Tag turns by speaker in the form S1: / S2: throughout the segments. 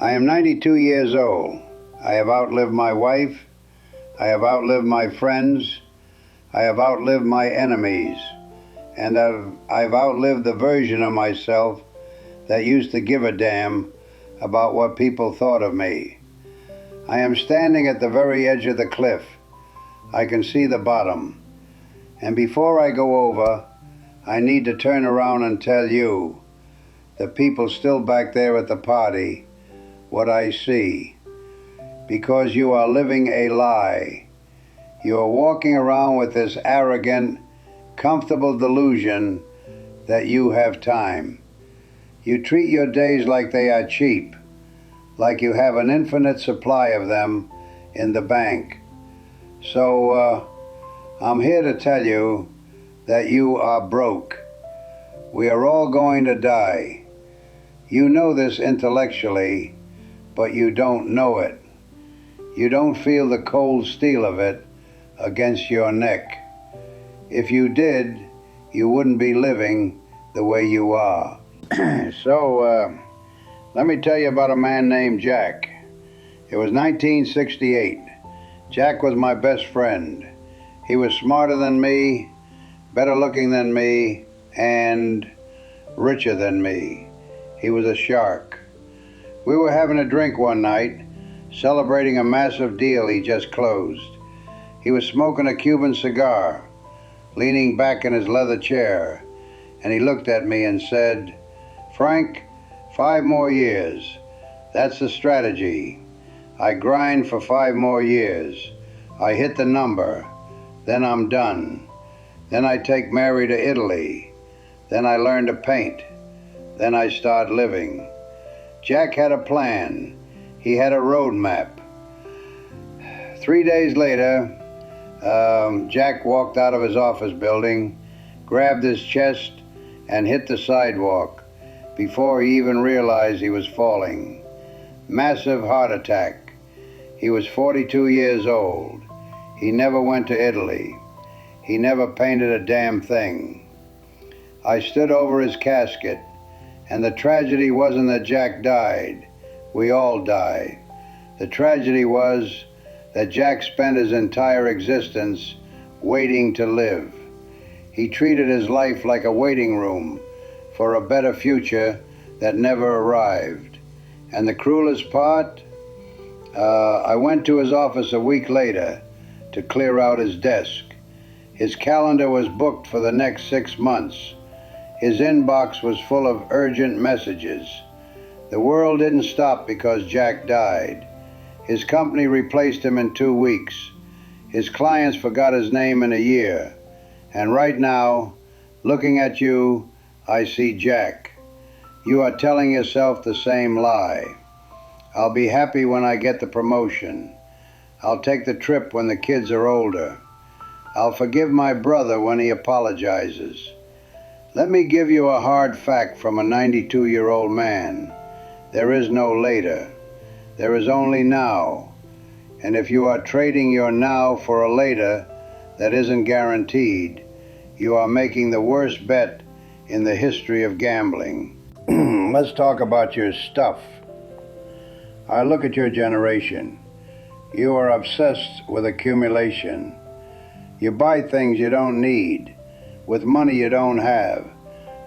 S1: I am 92 years old. I have outlived my wife. I have outlived my friends. I have outlived my enemies. And I've outlived the version of myself that used to give a damn about what people thought of me. I am standing at the very edge of the cliff. I can see the bottom. And before I go over, I need to turn around and tell you, the people still back there at the party, what I see. Because you are living a lie. You are walking around with this arrogant, comfortable delusion that you have time. You treat your days like they are cheap, like you have an infinite supply of them in the bank. So I'm here to tell you that you are broke. We are all going to die. You know this intellectually, but you don't know it. You don't feel the cold steel of it against your neck. If you did, you wouldn't be living the way you are. So, let me tell you about a man named Jack. It was 1968. Jack was my best friend. He was smarter than me, better looking than me, and richer than me. He was a shark. We were having a drink one night, celebrating a massive deal he just closed. He was smoking a Cuban cigar, leaning back in his leather chair, and he looked at me and said, "Frank, 5 more years. That's the strategy. I grind for 5 more years. I hit the number. Then I'm done. Then I take Mary to Italy. Then I learn to paint. Then I start living." Jack had a plan. He had a roadmap. 3 days later, Jack walked out of his office building, grabbed his chest, and hit the sidewalk before he even realized he was falling. Massive heart attack. He was 42 years old. He never went to Italy. He never painted a damn thing. I stood over his casket, and the tragedy wasn't that Jack died. We all die. The tragedy was that Jack spent his entire existence waiting to live. He treated his life like a waiting room for a better future that never arrived. And the cruelest part, I went to his office a week later to clear out his desk. His calendar was booked for the next 6 months. His inbox was full of urgent messages. The world didn't stop because Jack died. His company replaced him in 2 weeks. His clients forgot his name in a year. And right now, looking at you, I see Jack. You are telling yourself the same lie. I'll be happy when I get the promotion. I'll take the trip when the kids are older. I'll forgive my brother when he apologizes. Let me give you a hard fact from a 92-year-old man. There is no later. There is only now. And if you are trading your now for a later that isn't guaranteed, you are making the worst bet in the history of gambling. Let's talk about your stuff. I look at your generation. You are obsessed with accumulation. You buy things you don't need, with money you don't have,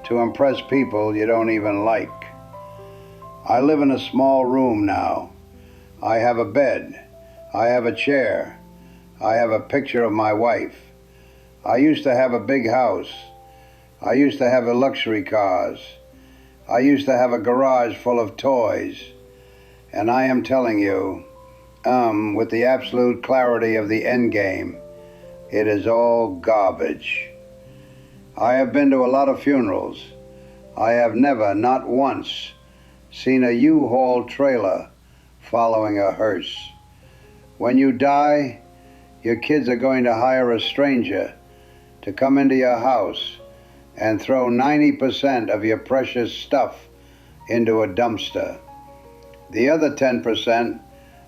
S1: to impress people you don't even like. I live in a small room now. I have a bed. I have a chair. I have a picture of my wife. I used to have a big house. I used to have the luxury cars. I used to have a garage full of toys. And I am telling you, with the absolute clarity of the end game, it is all garbage. I have been to a lot of funerals. I have never, not once, seen a U-Haul trailer following a hearse. When you die, your kids are going to hire a stranger to come into your house and throw 90% of your precious stuff into a dumpster. The other 10%,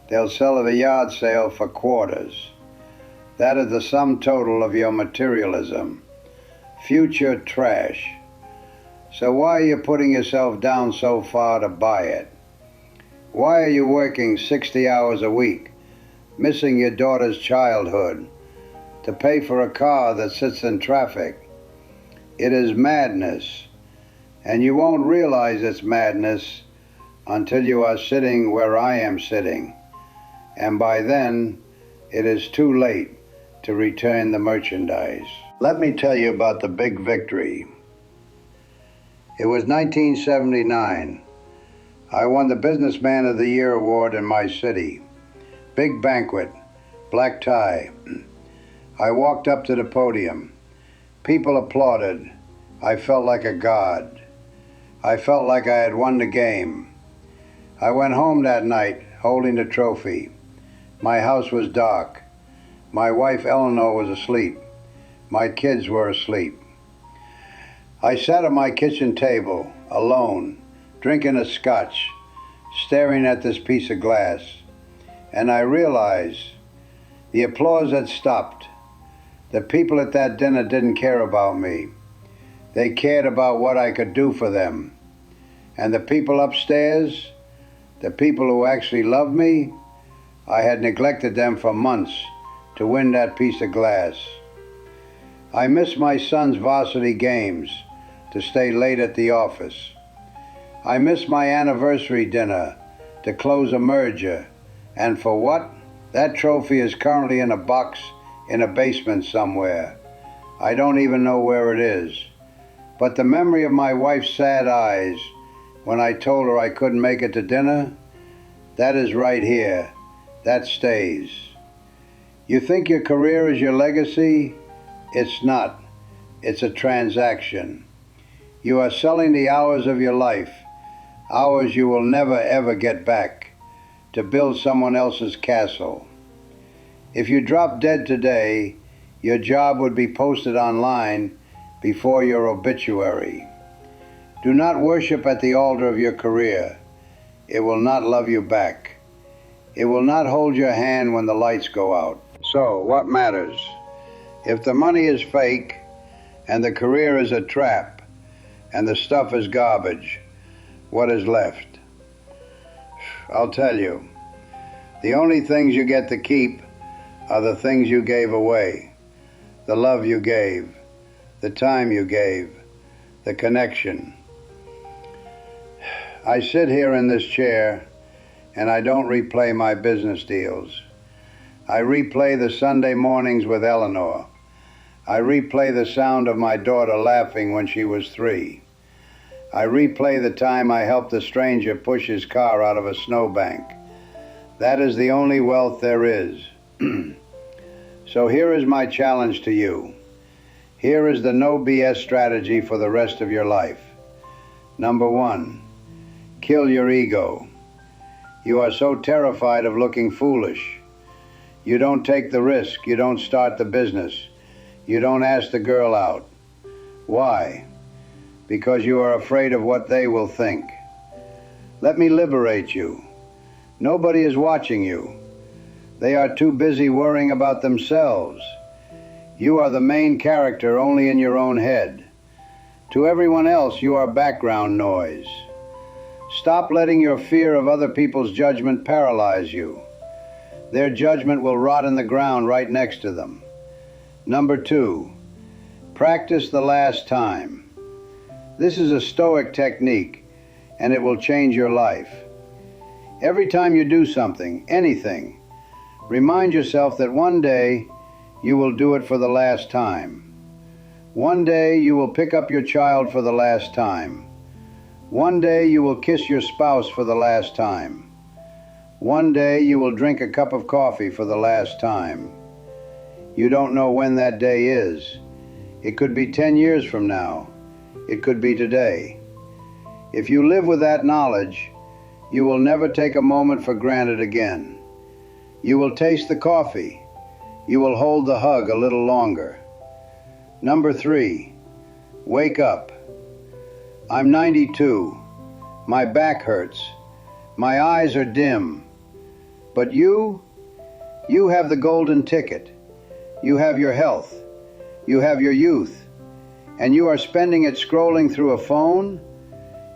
S1: they'll sell at a yard sale for quarters. That is the sum total of your materialism. Future trash. So why are you putting yourself down so far to buy it? Why are you working 60 hours a week, missing your daughter's childhood, to pay for a car that sits in traffic? It is madness, and you won't realize it's madness until you are sitting where I am sitting, and by then it is too late to return the merchandise. Let me tell you about the big victory. It was 1979. I won the Businessman of the Year award in my city. Big banquet, black tie. I walked up to the podium. People applauded. I felt like a god. I felt like I had won the game. I went home that night holding the trophy. My house was dark. My wife Eleanor was asleep. My kids were asleep. I sat at my kitchen table, alone, drinking a scotch, staring at this piece of glass, and I realized the applause had stopped. The people at that dinner didn't care about me. They cared about what I could do for them. And the people upstairs, the people who actually loved me, I had neglected them for months to win that piece of glass. I missed my son's varsity games to stay late at the office. I missed my anniversary dinner to close a merger. And for what? That trophy is currently in a box in a basement somewhere. I don't even know where it is. But the memory of my wife's sad eyes when I told her I couldn't make it to dinner, that is right here. That stays. You think your career is your legacy? It's not. It's a transaction. You are selling the hours of your life, hours you will never ever get back, to build someone else's castle. If you drop dead today, your job would be posted online before your obituary. Do not worship at the altar of your career. It will not love you back. It will not hold your hand when the lights go out. So, what matters? If the money is fake, and the career is a trap, and the stuff is garbage, what is left? I'll tell you. The only things you get to keep are the things you gave away. The love you gave, the time you gave, the connection. I sit here in this chair and I don't replay my business deals. I replay the Sunday mornings with Eleanor. I replay the sound of my daughter laughing when she was 3. I replay the time I helped a stranger push his car out of a snowbank. That is the only wealth there is. So here is my challenge to you. Here is the no BS strategy for the rest of your life. Number 1, kill your ego. You are so terrified of looking foolish. You don't take the risk. You don't start the business. You don't ask the girl out. Why? Because you are afraid of what they will think. Let me liberate you. Nobody is watching you. They are too busy worrying about themselves. You are the main character only in your own head. To everyone else, you are background noise. Stop letting your fear of other people's judgment paralyze you. Their judgment will rot in the ground right next to them. Number 2, practice the last time. This is a Stoic technique, and it will change your life. Every time you do something, anything, remind yourself that one day you will do it for the last time. One day you will pick up your child for the last time. One day you will kiss your spouse for the last time. One day you will drink a cup of coffee for the last time. You don't know when that day is. It could be 10 years from now. It could be today. If you live with that knowledge, you will never take a moment for granted again. You will taste the coffee. You will hold the hug a little longer. Number 3, wake up. I'm 92. My back hurts. My eyes are dim. But you have the golden ticket. You have your health. You have your youth. And you are spending it scrolling through a phone?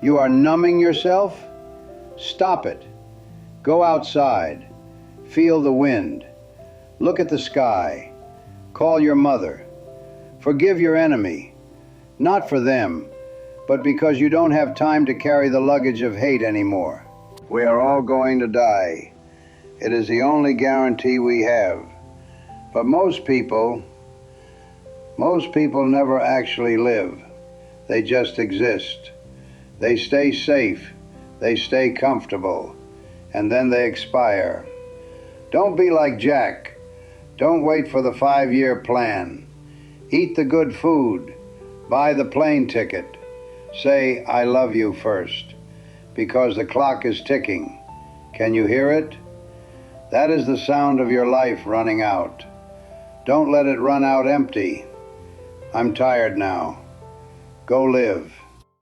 S1: You are numbing yourself? Stop it. Go outside. Feel the wind. Look at the sky. Call your mother. Forgive your enemy. Not for them, but because you don't have time to carry the luggage of hate anymore. We are all going to die. It is the only guarantee we have. But most people never actually live. They just exist. They stay safe. They stay comfortable. And then they expire. Don't be like Jack. Don't wait for the 5-year plan. Eat the good food. Buy the plane ticket. Say, I love you first. Because the clock is ticking. Can you hear it? That is the sound of your life running out. Don't let it run out empty. I'm tired now. Go live.